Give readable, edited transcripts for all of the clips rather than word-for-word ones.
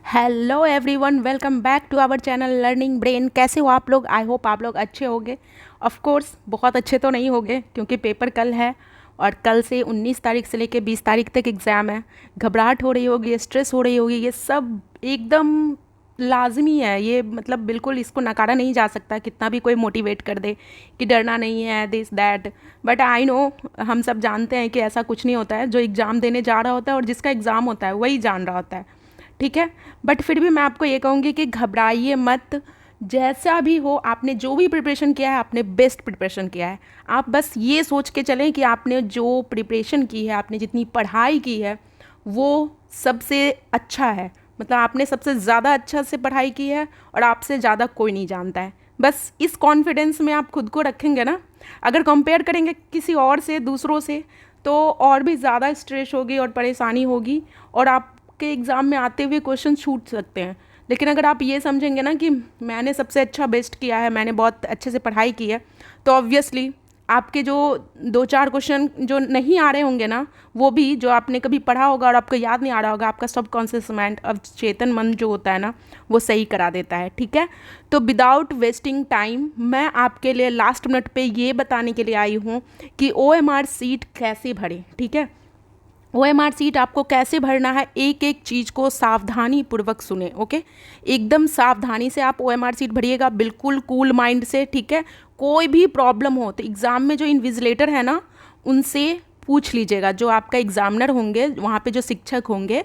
Hello everyone, welcome back to our channel learning brain. कैसे हो आप लोग? आई होप आप लोग अच्छे होंगे। ऑफ कोर्स बहुत अच्छे तो नहीं होंगे क्योंकि पेपर कल है और कल से 19 तारीख से लेके 20 तारीख तक एग्ज़ाम है। घबराहट हो रही होगी, स्ट्रेस हो रही होगी, ये सब एकदम लाजमी है। ये मतलब बिल्कुल इसको नकारा नहीं जा सकता, कितना भी कोई मोटिवेट कर दे कि डरना नहीं है, this that. But I know, हम सब जानते हैं कि ऐसा कुछ नहीं होता है। जो एग्ज़ाम देने जा रहा होता है और जिसका एग्ज़ाम होता है वही जान रहा होता है, ठीक है। बट फिर भी मैं आपको ये कहूँगी कि घबराइए मत। जैसा भी हो, आपने जो भी प्रिपरेशन किया है आपने बेस्ट प्रिपरेशन किया है। आप बस ये सोच के चलें कि आपने जो प्रिपरेशन की है, आपने जितनी पढ़ाई की है वो सबसे अच्छा है। मतलब आपने सबसे ज़्यादा अच्छा से पढ़ाई की है और आपसे ज़्यादा कोई नहीं जानता है। बस इस कॉन्फिडेंस में आप खुद को रखेंगे ना। अगर कंपेयर करेंगे किसी और से, दूसरों से, तो और भी ज़्यादा स्ट्रेस होगी और परेशानी होगी और आप के एग्ज़ाम में आते हुए क्वेश्चन छूट सकते हैं। लेकिन अगर आप ये समझेंगे ना कि मैंने सबसे अच्छा बेस्ट किया है, मैंने बहुत अच्छे से पढ़ाई की है, तो ऑब्वियसली आपके जो 2-4 क्वेश्चन जो नहीं आ रहे होंगे ना, वो भी जो आपने कभी पढ़ा होगा और आपको याद नहीं आ रहा होगा, आपका सबकॉन्शियस माइंड, अवचेतन मन जो होता है ना, वो सही करा देता है, ठीक है। तो विदाउट वेस्टिंग टाइम मैं आपके लिए लास्ट मिनट पे ये बताने के लिए आई हूँ कि OMR सीट कैसे भरें, ठीक है। OMR सीट आपको कैसे भरना है, एक एक चीज़ को सावधानी पूर्वक सुने, ओके। एकदम सावधानी से आप OMR सीट भरिएगा, बिल्कुल कूल माइंड से, ठीक है। कोई भी प्रॉब्लम हो तो एग्ज़ाम में जो इन्विजिलेटर है ना, उनसे पूछ लीजिएगा। जो आपका एग्जामिनर होंगे, वहाँ पे जो शिक्षक होंगे,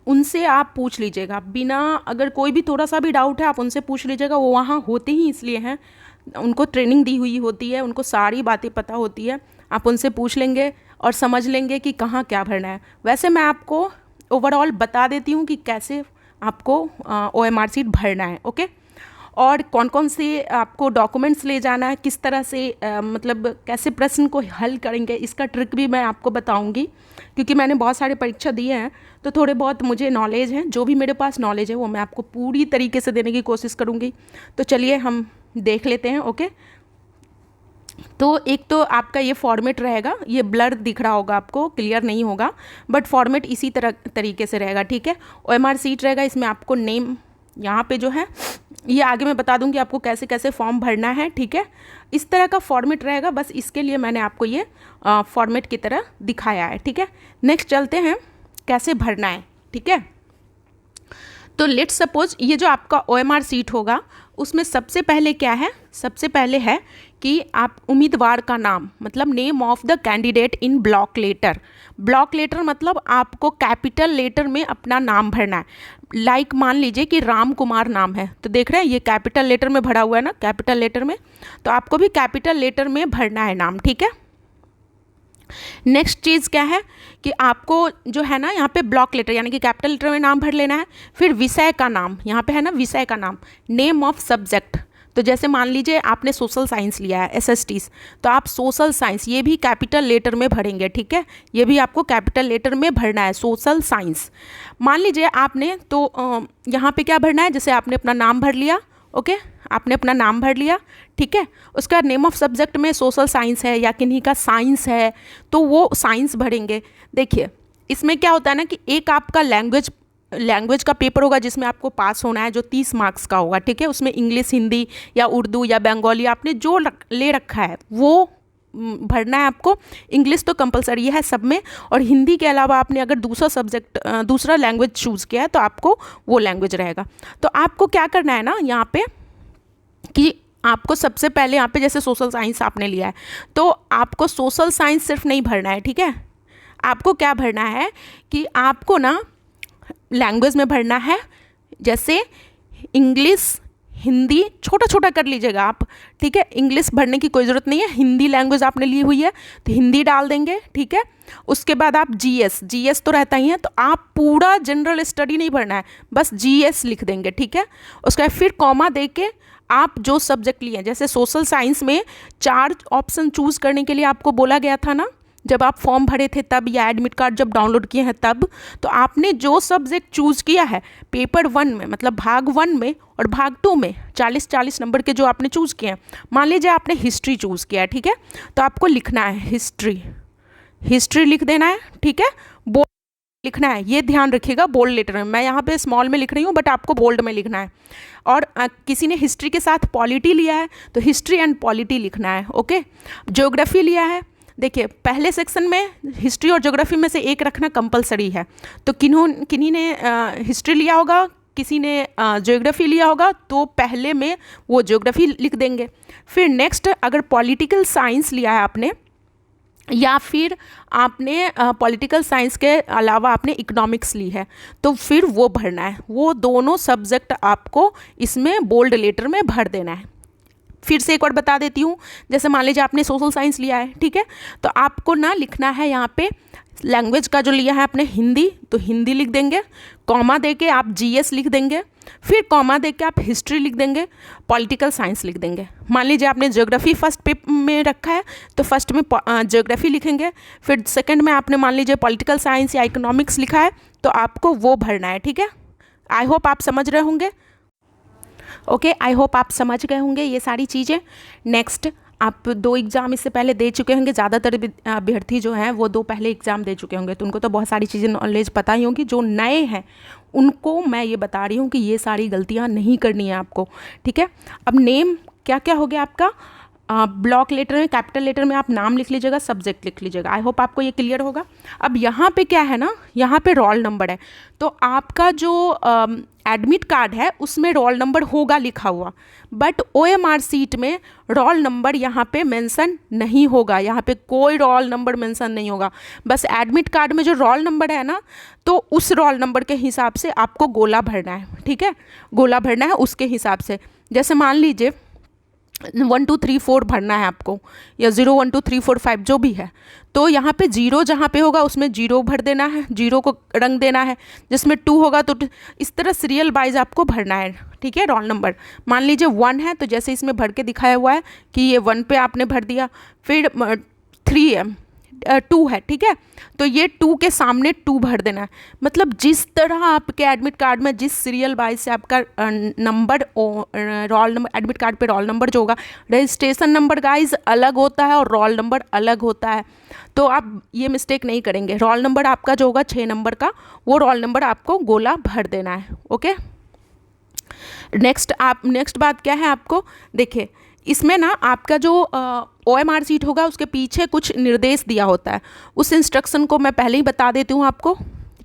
उनसे आप पूछ लीजिएगा। बिना, अगर कोई भी थोड़ा सा भी डाउट है आप उनसे पूछ लीजिएगा। वो वहाँ होते ही इसलिए हैं, उनको ट्रेनिंग दी हुई होती है, उनको सारी बातें पता होती है। आप उनसे पूछ लेंगे और समझ लेंगे कि कहाँ क्या भरना है। वैसे मैं आपको ओवरऑल बता देती हूँ कि कैसे आपको OMR सीट भरना है, ओके। और कौन कौन से आपको डॉक्यूमेंट्स ले जाना है, किस तरह से मतलब कैसे प्रश्न को हल करेंगे, इसका ट्रिक भी मैं आपको बताऊंगी। क्योंकि मैंने बहुत सारे परीक्षा दिए हैं तो थोड़े बहुत मुझे नॉलेज है। जो भी मेरे पास नॉलेज है वो मैं आपको पूरी तरीके से देने की कोशिश करूँगी। तो चलिए हम देख लेते हैं, ओके। तो एक तो आपका ये फॉर्मेट रहेगा, ये ब्लर दिख रहा होगा आपको, क्लियर नहीं होगा, बट फॉर्मेट इसी तरीके से रहेगा, ठीक है। OMR सीट रहेगा, इसमें आपको नेम यहाँ पे जो है, ये आगे मैं बता दूंगी आपको कैसे कैसे फॉर्म भरना है, ठीक है। इस तरह का फॉर्मेट रहेगा, बस इसके लिए मैंने आपको ये फॉर्मेट की तरह दिखाया है, ठीक है। नेक्स्ट चलते हैं कैसे भरना है, ठीक है। तो लेट्स सपोज ये जो आपका OMR सीट होगा उसमें सबसे पहले क्या है, सबसे पहले है कि आप उम्मीदवार का नाम, मतलब name of the candidate in block letter. Block letter मतलब आपको कैपिटल लेटर में अपना नाम भरना है। लाइक मान लीजिए कि राम कुमार नाम है, तो देख रहे हैं ये कैपिटल लेटर में भरा हुआ है ना, कैपिटल लेटर में, तो आपको भी कैपिटल लेटर में भरना है नाम, ठीक है। नेक्स्ट चीज़ क्या है कि आपको जो है ना यहाँ पे ब्लॉक लेटर यानी कि कैपिटल लेटर में नाम भर लेना है। फिर विषय का नाम, यहाँ पे है ना विषय का नाम, नेम ऑफ सब्जेक्ट। तो जैसे मान लीजिए आपने सोशल साइंस लिया है, SSTs, तो आप सोशल साइंस, ये भी कैपिटल लेटर में भरेंगे, ठीक है। ये भी आपको कैपिटल लेटर में भरना है, सोशल साइंस। मान लीजिए आपने तो यहाँ पे क्या भरना है, जैसे आपने अपना नाम भर लिया, ओके, आपने अपना नाम भर लिया, ठीक है। उसका नेम ऑफ सब्जेक्ट में सोशल साइंस है या किन्हीं का साइंस है तो वो साइंस भरेंगे। देखिए इसमें क्या होता है ना कि एक आपका लैंग्वेज का पेपर होगा जिसमें आपको पास होना है, जो 30 मार्क्स का होगा, ठीक है। उसमें इंग्लिश, हिंदी या उर्दू या बंगाली आपने जो ले रखा है वो भरना है आपको। इंग्लिश तो कंपलसरी है सब में, और हिंदी के अलावा आपने अगर दूसरा सब्जेक्ट, दूसरा लैंग्वेज चूज़ किया है तो आपको वो लैंग्वेज रहेगा। तो आपको क्या करना है ना यहाँ पे कि आपको सबसे पहले यहाँ पे जैसे सोशल साइंस आपने लिया है तो आपको सोशल साइंस सिर्फ नहीं भरना है, ठीक है। आपको क्या भरना है कि आपको ना लैंग्वेज में भरना है, जैसे इंग्लिश, हिंदी, छोटा छोटा कर लीजिएगा आप, ठीक है। इंग्लिश भरने की कोई ज़रूरत नहीं है, हिंदी लैंग्वेज आपने ली हुई है तो हिंदी डाल देंगे, ठीक है। उसके बाद आप GS तो रहता ही है, तो आप पूरा जनरल स्टडी नहीं भरना है, बस GS लिख देंगे, ठीक है। उसके बाद फिर कॉमा दे के आप जो सब्जेक्ट लिए हैं, जैसे सोशल साइंस में 4 ऑप्शन चूज़ करने के लिए आपको बोला गया था ना जब आप फॉर्म भरे थे तब, या एडमिट कार्ड जब डाउनलोड किए हैं तब, तो आपने जो सब्जेक्ट चूज़ किया है पेपर 1 में, मतलब भाग 1 में और भाग 2 में 40-40 नंबर के जो आपने चूज़ किए हैं। मान लीजिए आपने हिस्ट्री चूज़ किया है, ठीक है, तो आपको लिखना है हिस्ट्री लिख देना है, ठीक है। लिखना है, ये ध्यान रखिएगा। बोल्ड लेटर में, मैं यहाँ पे स्मॉल में लिख रही हूँ बट आपको बोल्ड में लिखना है। और किसी ने हिस्ट्री के साथ पॉलिटी लिया है तो हिस्ट्री एंड पॉलिटी लिखना है। ओके, ज्योग्राफी लिया है, देखिए पहले सेक्शन में हिस्ट्री और ज्योग्राफी में से एक रखना कंपलसरी है। तो किन्हीं ने हिस्ट्री लिया होगा, किसी ने ज्योग्राफी लिया होगा, तो पहले में वो ज्योग्राफी लिख देंगे। फिर नेक्स्ट, अगर पॉलिटिकल साइंस लिया है आपने, या फिर आपने पॉलिटिकल साइंस के अलावा आपने इकोनॉमिक्स ली है, तो फिर वो भरना है। वो दोनों सब्जेक्ट आपको इसमें बोल्ड लेटर में भर देना है। फिर से एक और बता देती हूँ, जैसे मान लीजिए आपने सोशल साइंस लिया है, ठीक है, तो आपको ना लिखना है यहाँ पे लैंग्वेज का जो लिया है आपने हिंदी, तो हिंदी लिख देंगे, कॉमा दे के आप जीएस लिख देंगे, फिर कॉमा दे के आप हिस्ट्री लिख देंगे, पॉलिटिकल साइंस लिख देंगे। मान लीजिए आपने ज्योग्राफी फर्स्ट पे में रखा है तो फर्स्ट में ज्योग्राफी लिखेंगे, फिर सेकंड में आपने मान लीजिए पॉलिटिकल साइंस या इकोनॉमिक्स लिखा है तो आपको वो भरना है, ठीक है। आई होप आप समझ रहे होंगे। ओके, आई होप आप समझ गए होंगे ये सारी चीज़ें। नेक्स्ट, आप 2 एग्ज़ाम इससे पहले दे चुके होंगे, ज़्यादातर अभ्यर्थी जो हैं वो 2 पहले एग्ज़ाम दे चुके होंगे, तो उनको तो बहुत सारी चीज़ें नॉलेज पता ही होंगी। जो नए हैं उनको मैं ये बता रही हूँ कि ये सारी गलतियाँ नहीं करनी है आपको, ठीक है। अब नेम क्या क्या हो गया आपका, ब्लॉक लेटर में, कैपिटल लेटर में आप नाम लिख लीजिएगा, सब्जेक्ट लिख लीजिएगा। आई होप आपको ये क्लियर होगा। अब यहाँ पे क्या है ना, यहाँ पे रोल नंबर है, तो आपका जो एडमिट कार्ड है उसमें रोल नंबर होगा लिखा हुआ, बट ओएमआर सीट में रोल नंबर यहाँ पे मेंशन नहीं होगा। यहाँ पे कोई रोल नंबर मेंशन नहीं होगा, बस एडमिट कार्ड में जो रोल नंबर है ना, तो उस रोल नंबर के हिसाब से आपको गोला भरना है, ठीक है। गोला भरना है उसके हिसाब से, जैसे मान लीजिए 1 2 3 4 भरना है आपको, या 0 1 2 3 4 5 जो भी है, तो यहाँ पे 0 जहाँ पे होगा उसमें 0 भर देना है, 0 को रंग देना है। जिसमें 2 होगा तो इस तरह सीरियल वाइज आपको भरना है, ठीक है। रोल नंबर मान लीजिए 1 है तो जैसे इसमें भर के दिखाया हुआ है कि ये 1 पे आपने भर दिया, फिर 3 है, 2 है, ठीक है, तो ये 2 के सामने 2 भर देना है। मतलब जिस तरह आपके एडमिट कार्ड में जिस सीरियल वाइज से आपका number, roll number, admit card पे रोल नंबर जो होगा, रजिस्ट्रेशन नंबर गाइज अलग होता है और रोल नंबर अलग होता है, तो आप ये मिस्टेक नहीं करेंगे। रोल नंबर आपका जो होगा 6 नंबर का, वो रोल नंबर आपको गोला भर देना है। ओके, नेक्स्ट बात क्या है आपको, देखिए इसमें ना आपका जो ओएमआर सीट होगा उसके पीछे कुछ निर्देश दिया होता है, उस इंस्ट्रक्शन को मैं पहले ही बता देती हूँ आपको,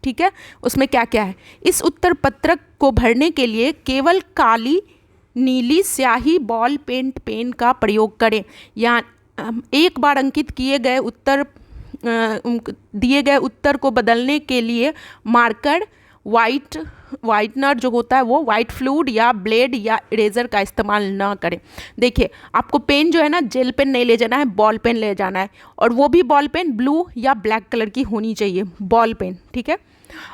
ठीक है। उसमें क्या क्या है, इस उत्तर पत्रक को भरने के लिए केवल काली नीली स्याही बॉल पेन का प्रयोग करें, या एक बार अंकित किए गए उत्तर दिए गए उत्तर को बदलने के लिए मार्कर, वाइटनर जो होता है वो वाइट फ्लूइड या ब्लेड या इरेजर का इस्तेमाल ना करें। देखिए आपको पेन जो है ना, जेल पेन नहीं ले जाना है, बॉल पेन ले जाना है, और वो भी बॉल पेन ब्लू या ब्लैक कलर की होनी चाहिए बॉल पेन, ठीक है।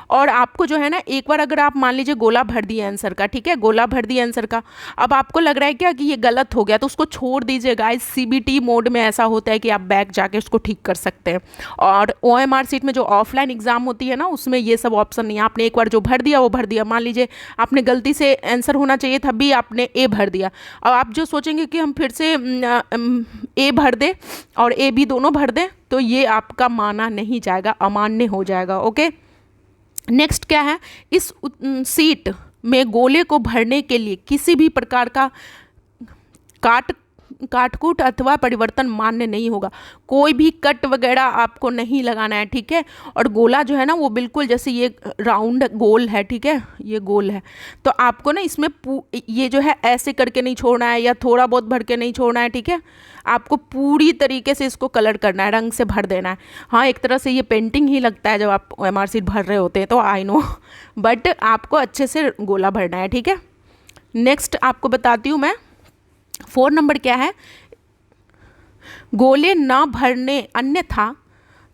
और आपको जो है ना, एक बार अगर आप मान लीजिए गोला भर दिए आंसर का, ठीक है, गोला भर दिए आंसर का, अब आपको लग रहा है क्या कि ये गलत हो गया, तो उसको छोड़ दीजिए गाइस। सीबीटी मोड में ऐसा होता है कि आप बैक जाके उसको ठीक कर सकते हैं, और ओएमआर सीट में जो ऑफलाइन एग्जाम होती है ना, उसमें ये सब ऑप्शन नहीं है। आपने एक बार जो भर दिया वो भर दिया, मान लीजिए आपने गलती से आंसर होना चाहिए था बी, आपने ए भर दिया, अब आप जो सोचेंगे कि हम फिर से ए भर दें और ए बी दोनों भर दें, तो ये आपका माना नहीं जाएगा, अमान्य हो जाएगा। ओके, नेक्स्ट क्या है, इस सीट में गोले को भरने के लिए किसी भी प्रकार का काटकूट अथवा परिवर्तन मान्य नहीं होगा। कोई भी कट वगैरह आपको नहीं लगाना है, ठीक है। और गोला जो है ना वो बिल्कुल जैसे ये राउंड गोल है, ठीक है, ये गोल है, तो आपको ना इसमें ये जो है ऐसे करके नहीं छोड़ना है या थोड़ा बहुत भर के नहीं छोड़ना है, ठीक है। आपको पूरी तरीके से इसको कलर करना है, रंग से भर देना है। हाँ, एक तरह से ये पेंटिंग ही लगता है जब आप ओएमआर सीट भर रहे होते हैं, तो आई नो, बट आपको अच्छे से गोला भरना है, ठीक है। नेक्स्ट आपको बताती हूँ मैं, 4 नंबर क्या है, गोले ना भरने अन्यथा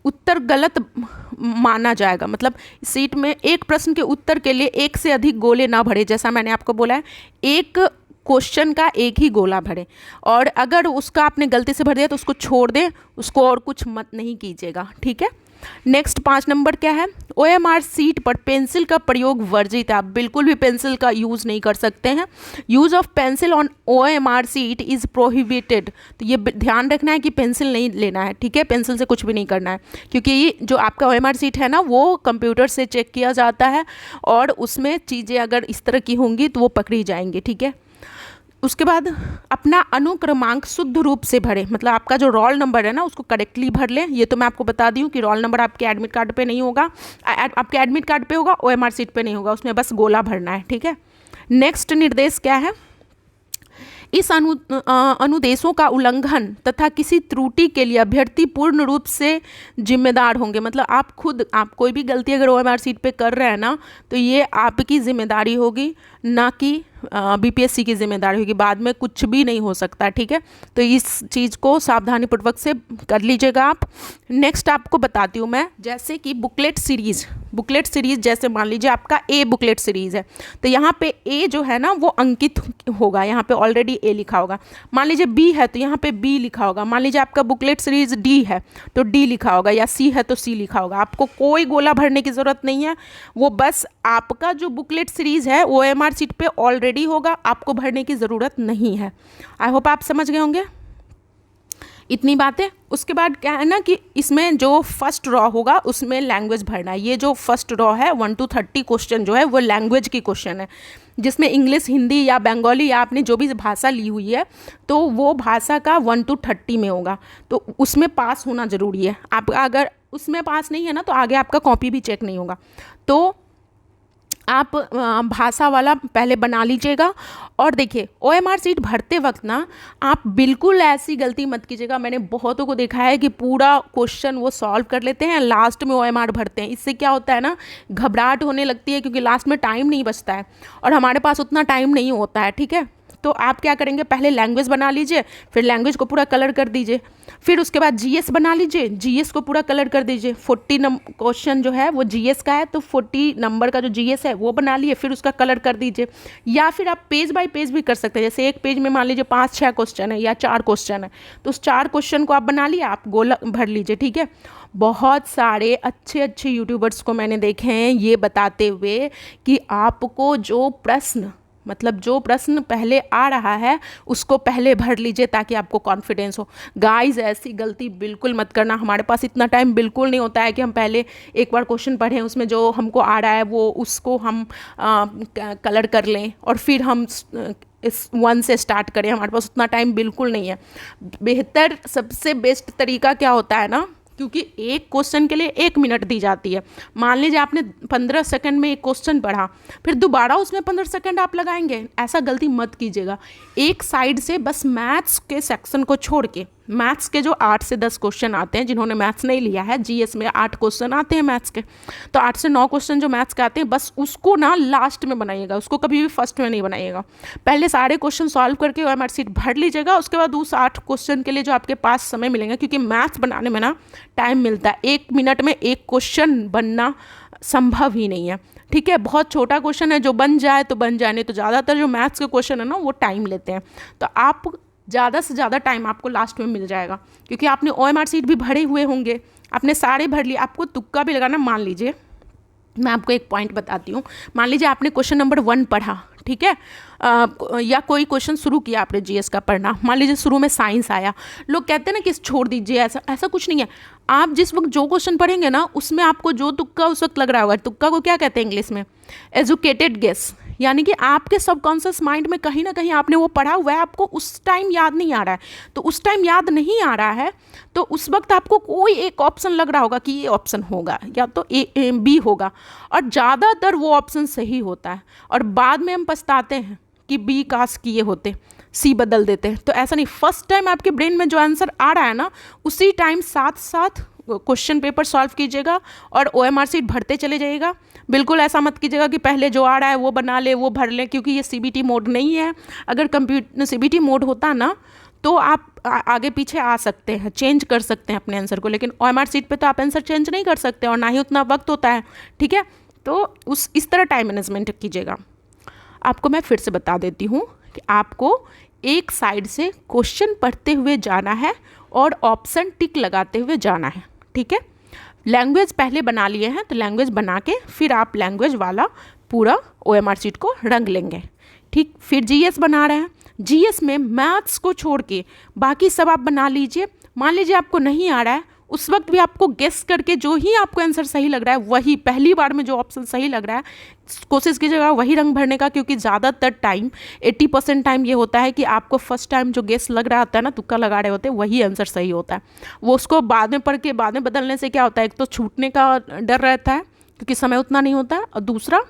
उत्तर गलत माना जाएगा। मतलब सीट में एक प्रश्न के उत्तर के लिए एक से अधिक गोले ना भरे, जैसा मैंने आपको बोला है, एक क्वेश्चन का एक ही गोला भरें, और अगर उसका आपने गलती से भर दिया तो उसको छोड़ दें, उसको और कुछ मत नहीं कीजिएगा, ठीक है। नेक्स्ट 5 नंबर क्या है, OMR सीट पर पेंसिल का प्रयोग वर्जित है। आप बिल्कुल भी पेंसिल का यूज़ नहीं कर सकते हैं। Use of pencil on OMR seat is prohibited. तो ये ध्यान रखना है कि पेंसिल नहीं लेना है, ठीक है, पेंसिल से कुछ भी नहीं करना है, क्योंकि ये जो आपका OMR सीट है ना वो कंप्यूटर से चेक किया जाता है और उसमें चीज़ें अगर इस तरह की होंगी तो वो पकड़ी जाएंगी, ठीक है। उसके बाद अपना अनुक्रमांक शुद्ध रूप से भरें, मतलब आपका जो रोल नंबर है ना उसको करेक्टली भर लें। ये तो मैं आपको बता दी हूँ कि रोल नंबर आपके एडमिट कार्ड पे नहीं होगा, आपके एडमिट कार्ड पे होगा, OMR सीट पे नहीं होगा, उसमें बस गोला भरना है, ठीक है। नेक्स्ट निर्देश क्या है, इस अनुदेशों का उल्लंघन तथा किसी त्रुटि के लिए अभ्यर्थी पूर्ण रूप से जिम्मेदार होंगे। मतलब आप कोई भी गलती अगर OMR सीट पे कर रहे हैं ना तो ये आपकी जिम्मेदारी होगी, ना कि BPSC की जिम्मेदारी होगी। बाद में कुछ भी नहीं हो सकता, ठीक है। तो इस चीज़ को सावधानीपूर्वक से कर लीजिएगा आप। नेक्स्ट आपको बताती हूँ मैं, जैसे कि बुकलेट सीरीज़ जैसे मान लीजिए आपका A बुकलेट सीरीज़ है, तो यहाँ पे A जो है ना वो अंकित होगा, यहाँ पे ऑलरेडी A लिखा होगा। मान लीजिए B है तो यहाँ पे B लिखा होगा। मान लीजिए आपका बुकलेट सीरीज़ D है तो D लिखा होगा, या C है तो C लिखा होगा। आपको कोई गोला भरने की ज़रूरत नहीं है, वो बस आपका जो बुकलेट सीरीज़ है OMR सीट पे ऑलरेडी होगा, आपको भरने की ज़रूरत नहीं है। आई होप आप समझ गए होंगे इतनी बातें। उसके बाद क्या है ना कि इसमें जो फर्स्ट रॉ होगा उसमें लैंग्वेज भरना है। ये जो फर्स्ट रॉ है 1 to 30 क्वेश्चन जो है वो लैंग्वेज की क्वेश्चन है, जिसमें इंग्लिश, हिंदी या बंगाली या आपने जो भी भाषा ली हुई है तो वो भाषा का 1 to 30 में होगा, तो उसमें पास होना ज़रूरी है। आप अगर उसमें पास नहीं है ना तो आगे आपका कॉपी भी चेक नहीं होगा। तो आप भाषा वाला पहले बना लीजिएगा। और देखिए OMR सीट भरते वक्त ना आप बिल्कुल ऐसी गलती मत कीजिएगा। मैंने बहुतों को देखा है कि पूरा क्वेश्चन वो सॉल्व कर लेते हैं, लास्ट में OMR भरते हैं। इससे क्या होता है ना, घबराहट होने लगती है, क्योंकि लास्ट में टाइम नहीं बचता है और हमारे पास उतना टाइम नहीं होता है, ठीक है। तो आप क्या करेंगे, पहले लैंग्वेज बना लीजिए, फिर लैंग्वेज को पूरा कलर कर दीजिए, फिर उसके बाद GS बना लीजिए, GS को पूरा कलर कर दीजिए। 40 क्वेश्चन जो है वो GS का है तो 40 नंबर का जो GS है वो बना लिए, फिर उसका कलर कर दीजिए। या फिर आप पेज बाय पेज भी कर सकते हैं, जैसे एक पेज में मान लीजिए 5-6 क्वेश्चन है या 4 क्वेश्चन है तो उस 4 क्वेश्चन को आप बना लिए, आप गोला भर लीजिए, ठीक है। बहुत सारे अच्छे यूट्यूबर्स को मैंने देखे हैं ये बताते हुए कि आपको जो प्रश्न पहले आ रहा है उसको पहले भर लीजिए ताकि आपको कॉन्फिडेंस हो। गाइस ऐसी गलती बिल्कुल मत करना। हमारे पास इतना टाइम बिल्कुल नहीं होता है कि हम पहले एक बार क्वेश्चन पढ़ें, उसमें जो हमको आ रहा है वो उसको हम कलर कर लें और फिर हम इस 1 से स्टार्ट करें। हमारे पास उतना टाइम बिल्कुल नहीं है। सबसे बेस्ट तरीका क्या होता है ना, क्योंकि एक क्वेश्चन के लिए 1 मिनट दी जाती है। मान लीजिए आपने 15 सेकंड में एक क्वेश्चन पढ़ा, फिर दोबारा उसमें 15 सेकंड आप लगाएंगे, ऐसा गलती मत कीजिएगा। एक साइड से बस मैथ्स के सेक्शन को छोड़ के, मैथ्स के जो 8 से 10 क्वेश्चन आते हैं, जिन्होंने मैथ्स नहीं लिया है, GS में 8 क्वेश्चन आते हैं मैथ्स के, तो 8 से 9 क्वेश्चन जो मैथ्स के आते हैं बस उसको ना लास्ट में बनाइएगा, उसको कभी भी फर्स्ट में नहीं बनाइएगा। पहले सारे क्वेश्चन सॉल्व करके OMR सीट भर लीजिएगा, उसके बाद उस 8 क्वेश्चन के लिए जो आपके पास समय मिलेंगे, क्योंकि मैथ्स बनाने में ना टाइम मिलता है, 1 मिनट में एक क्वेश्चन बनना संभव ही नहीं है, ठीक है। बहुत छोटा क्वेश्चन है, जो बन जाए तो बन जाए, नहीं तो ज़्यादातर जो मैथ्स के क्वेश्चन है ना वो टाइम लेते हैं। तो आप ज़्यादा से ज़्यादा टाइम आपको लास्ट में मिल जाएगा, क्योंकि आपने OMR सीट भी भरे हुए होंगे, आपने सारे भर लिए, आपको तुक्का भी लगाना। मान लीजिए मैं आपको एक पॉइंट बताती हूँ, मान लीजिए आपने क्वेश्चन नंबर 1 पढ़ा, ठीक है, या कोई क्वेश्चन शुरू किया आपने GS का पढ़ना, मान लीजिए शुरू में साइंस आया, लोग कहते हैं ना कि छोड़ दीजिए, ऐसा कुछ नहीं है। आप जिस वक्त जो क्वेश्चन पढ़ेंगे ना उसमें आपको जो तुक्का उस वक्त लग रहा होगा, तुक्का को क्या कहते हैं इंग्लिश में, एजुकेटेड गेस, यानी कि आपके सबकॉन्शियस माइंड में कहीं ना कहीं आपने वो पढ़ा हुआ है, आपको उस टाइम याद नहीं आ रहा है। तो उस टाइम याद नहीं आ रहा है तो उस वक्त आपको कोई एक ऑप्शन लग रहा होगा कि ये ऑप्शन होगा, या तो B होगा, और ज़्यादातर वो ऑप्शन सही होता है, और बाद में हम पछताते हैं कि B काश किए होते, C बदल देते हैं। तो ऐसा नहीं, फर्स्ट टाइम आपके ब्रेन में जो आंसर आ रहा है ना उसी टाइम साथ साथ क्वेश्चन पेपर सॉल्व कीजिएगा और OMR सीट भरते चले जाइएगा। बिल्कुल ऐसा मत कीजिएगा कि पहले जो आ रहा है वो बना ले, वो भर ले, क्योंकि ये CBT मोड नहीं है। अगर CBT मोड होता ना तो आप आगे पीछे आ सकते हैं, चेंज कर सकते हैं अपने आंसर को, लेकिन OMR सीट पे तो आप आंसर चेंज नहीं कर सकते और ना ही उतना वक्त होता है, ठीक है। तो इस तरह टाइम मैनेजमेंट कीजिएगा। आपको मैं फिर से बता देती हूँ कि आपको एक साइड से क्वेश्चन पढ़ते हुए जाना है और ऑप्शन टिक लगाते हुए जाना है, ठीक है। लैंग्वेज पहले बना लिए हैं तो लैंग्वेज बना के फिर आप लैंग्वेज वाला पूरा OMR शीट को रंग लेंगे, ठीक। फिर GS बना रहे हैं, GS में मैथ्स को छोड़ के बाकी सब आप बना लीजिए। मान लीजिए आपको नहीं आ रहा है, उस वक्त भी आपको गेस करके जो ही आपको आंसर सही लग रहा है वही, पहली बार में जो ऑप्शन सही लग रहा है कोशिश कीजिएगा वही रंग भरने का, क्योंकि ज़्यादातर टाइम 80% टाइम ये होता है कि आपको फर्स्ट टाइम जो गेस लग रहा होता है ना, तुक्का लगा रहे होते हैं, वही आंसर सही होता है। वो उसको बाद में पढ़ के बाद में बदलने से क्या होता है, एक तो छूटने का डर रहता है क्योंकि समय उतना नहीं होता है, और दूसरा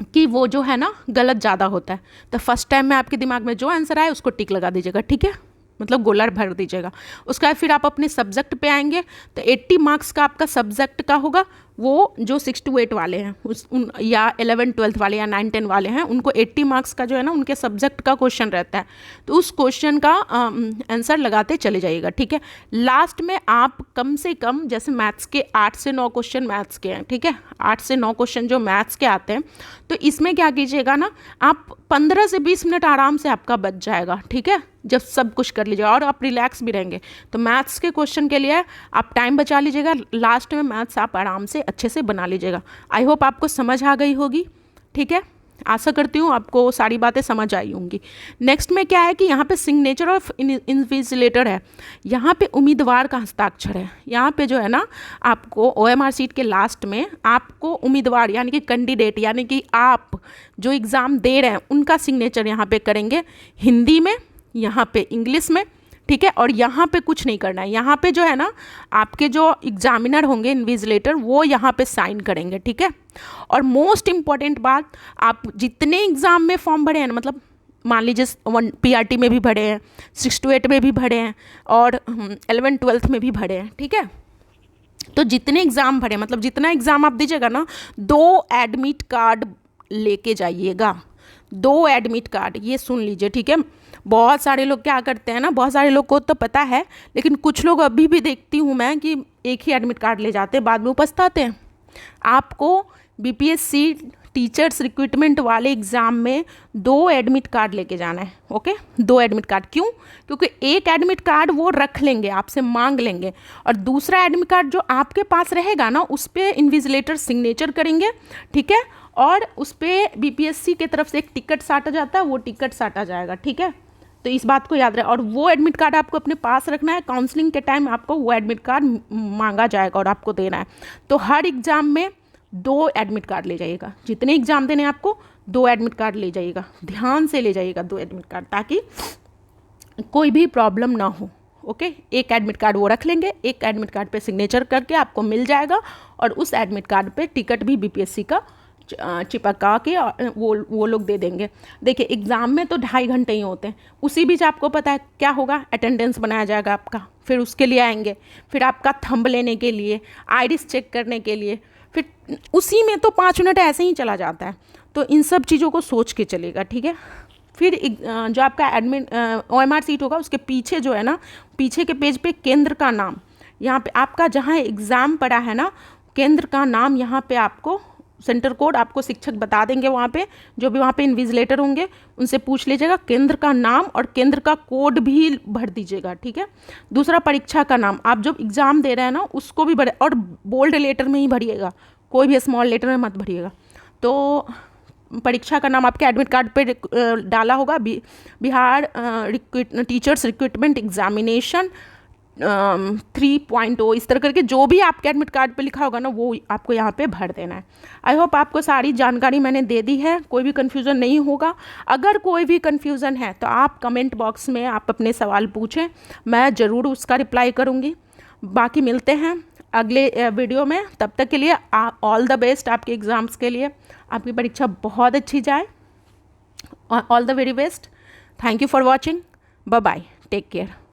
कि वो जो है ना गलत ज़्यादा होता है। तो फर्स्ट टाइम में आपके दिमाग में जो आंसर आए उसको टिक लगा दीजिएगा, ठीक है, मतलब गोला भर दीजिएगा। उसका फिर आप अपने सब्जेक्ट पे आएंगे तो 80 मार्क्स का आपका सब्जेक्ट का होगा, वो जो 6 to 8 वाले हैं या 11 12 वाले या 9 10 वाले हैं उनको 80 मार्क्स का जो है ना उनके सब्जेक्ट का क्वेश्चन रहता है, तो उस क्वेश्चन का आंसर लगाते चले जाइएगा, ठीक है। लास्ट में आप कम से कम जैसे मैथ्स के 8 से 9 क्वेश्चन मैथ्स के हैं, ठीक है, 8 से 9 क्वेश्चन जो मैथ्स के आते हैं, तो इसमें क्या कीजिएगा ना, आप 15 से 20 मिनट आराम से आपका बच जाएगा, ठीक है, जब सब कुछ कर लीजिएगा और आप रिलैक्स भी रहेंगे। तो मैथ्स के क्वेश्चन के लिए आप टाइम बचा लीजिएगा, लास्ट में मैथ्स आप आराम से अच्छे से बना लीजिएगा। आई होप आपको समझ आ गई होगी, ठीक है, आशा करती हूँ आपको सारी बातें समझ आई होंगी। नेक्स्ट में क्या है कि यहाँ पे सिग्नेचर ऑफ इन्विजिलेटर है, यहाँ पे उम्मीदवार का हस्ताक्षर है। यहाँ पे जो है ना आपको OMR शीट के लास्ट में आपको उम्मीदवार यानी कि कैंडिडेट यानी कि आप जो एग्ज़ाम दे रहे हैं उनका सिग्नेचर यहाँ पे करेंगे, हिंदी में, यहाँ पे इंग्लिश में, ठीक है। और यहाँ पे कुछ नहीं करना है, यहाँ पे जो है ना आपके जो एग्जामिनर होंगे इन्विजिलेटर वो यहाँ पे साइन करेंगे, ठीक है। और मोस्ट इम्पॉर्टेंट बात, आप जितने एग्ज़ाम में फॉर्म भरे हैं, मतलब मान लीजिए 1 PRT में भी भरे हैं, 6 to 8 में भी भरे हैं और 11 12 में भी भरे हैं, ठीक है। तो जितने एग्ज़ाम भरे, मतलब जितना एग्ज़ाम आप दीजिएगा ना, 2 एडमिट कार्ड लेके जाइएगा, 2 एडमिट कार्ड, ये सुन लीजिए, ठीक है। बहुत सारे लोग क्या करते हैं ना, बहुत सारे लोग को तो पता है, लेकिन कुछ लोग अभी भी देखती हूँ मैं कि एक ही एडमिट कार्ड ले जाते हैं, बाद में पछताते हैं। आपको BPSC टीचर्स रिक्रूटमेंट वाले एग्ज़ाम में 2 एडमिट कार्ड लेके जाना है, ओके, 2 एडमिट कार्ड। क्यों? क्योंकि एक एडमिट कार्ड वो रख लेंगे, आपसे मांग लेंगे, और दूसरा एडमिट कार्ड जो आपके पास रहेगा ना उस पर इन्विजिलेटर सिग्नेचर करेंगे, ठीक है, और उस पर BPSC की तरफ से एक टिकट साटा जाता है, वो टिकट साटा जाएगा, ठीक है। तो इस बात को याद रहे, और वो एडमिट कार्ड आपको अपने पास रखना है, काउंसलिंग के टाइम आपको वो एडमिट कार्ड मांगा जाएगा और आपको देना है। तो हर एग्ज़ाम में 2 एडमिट कार्ड ले जाइएगा, जितने एग्ज़ाम देने आपको 2 एडमिट कार्ड ले जाइएगा, ध्यान से ले जाइएगा 2 एडमिट कार्ड, ताकि कोई भी प्रॉब्लम ना हो, ओके। एक एडमिट कार्ड वो रख लेंगे, एक एडमिट कार्ड पे सिग्नेचर करके आपको मिल जाएगा, और उस एडमिट कार्ड पे टिकट भी BPSC का चिपका के वो लोग दे देंगे। देखिए एग्ज़ाम में तो 2.5 घंटे ही होते हैं, उसी बीच आपको पता है क्या होगा, अटेंडेंस बनाया जाएगा आपका, फिर उसके लिए आएंगे, फिर आपका थंब लेने के लिए, आइरिस चेक करने के लिए, फिर उसी में तो 5 मिनट ऐसे ही चला जाता है। तो इन सब चीज़ों को सोच के चलेगा, ठीक है। फिर जो आपका OMR शीट होगा उसके पीछे जो है ना, पीछे के पेज पे केंद्र का नाम, यहाँ पे आपका जहाँ एग्ज़ाम पड़ा है ना, केंद्र का नाम यहाँ पे आपको, सेंटर कोड आपको शिक्षक बता देंगे, वहाँ पे जो भी वहाँ पे इन्विजिलेटर होंगे उनसे पूछ लीजिएगा, केंद्र का नाम और केंद्र का कोड भी भर दीजिएगा, ठीक है। दूसरा परीक्षा का नाम, आप जो एग्ज़ाम दे रहे हैं ना उसको भी भरे, और बोल्ड लेटर में ही भरिएगा, कोई भी स्मॉल लेटर में मत भरिएगा। तो परीक्षा का नाम आपके एडमिट कार्ड पे डाला होगा, बिहार टीचर्स रिक्रूटमेंट एग्जामिनेशन 3.0, इस तरह करके जो भी आपके एडमिट कार्ड पे लिखा होगा ना वो आपको यहाँ पे भर देना है। आई होप आपको सारी जानकारी मैंने दे दी है, कोई भी कन्फ्यूज़न नहीं होगा। अगर कोई भी कन्फ्यूज़न है तो आप कमेंट बॉक्स में आप अपने सवाल पूछें, मैं ज़रूर उसका रिप्लाई करूँगी। बाकी मिलते हैं अगले वीडियो में, तब तक के लिए ऑल द बेस्ट आपके एग्ज़ाम्स के लिए, आपकी परीक्षा बहुत अच्छी जाए, all the very best. Thank you for watching, bye bye, take care.